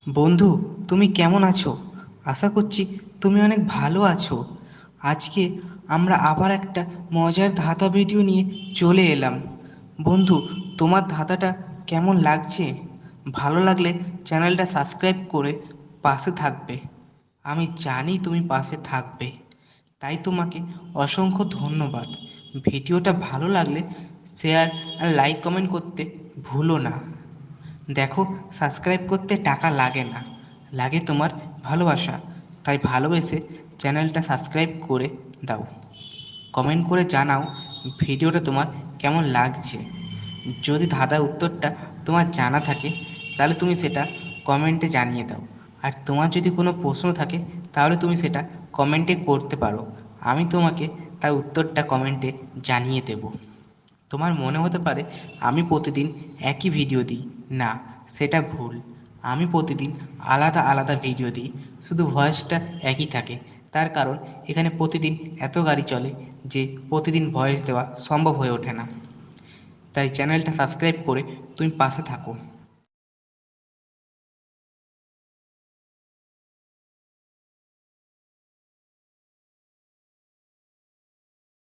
বন্ধু, তুমি কেমন আছো? আশা করছি তুমি অনেক ভালো আছো। আজকে আমরা আবার একটা মজার ধাঁধা ভিডিও নিয়ে চলে এলাম। বন্ধু, তোমার ধাঁধাটা কেমন লাগছে? ভালো লাগলে চ্যানেলটা সাবস্ক্রাইব করে পাশে থাকবে। আমি জানি তুমি পাশে থাকবে, তাই তোমাকে অসংখ্য ধন্যবাদ। ভিডিওটা ভালো লাগলে শেয়ার আর লাইক কমেন্ট করতে ভুলো না। দেখো, সাবস্ক্রাইব করতে টাকা লাগে না, লাগে তোমার ভালোবাসা। তাই ভালোবেসে চ্যানেলটা সাবস্ক্রাইব করে দাও। কমেন্ট করে জানাও ভিডিওটা তোমার কেমন লাগছে। যদি ধাঁধার উত্তরটা তোমার জানা থাকে তাহলে তুমি সেটা কমেন্টে জানিয়ে দাও। আর তোমার যদি কোনো প্রশ্ন থাকে তাহলে তুমি সেটা কমেন্টে করতে পারো। আমি তোমাকে তার উত্তরটা কমেন্টে জানিয়ে দেব। তোমার মনে হতে পারে আমি প্রতিদিন একই ভিডিও দিই। না, সেটা ভুল। আমি প্রতিদিন আলাদা আলাদা ভিডিও দিই, শুধু ভয়েসটা একই থাকে। তার কারণ এখানে প্রতিদিন এত গাড়ি চলে যে প্রতিদিন ভয়েস দেওয়া সম্ভব হয়ে ওঠে না। তাই চ্যানেলটা সাবস্ক্রাইব করে তুমি পাশে থাকো।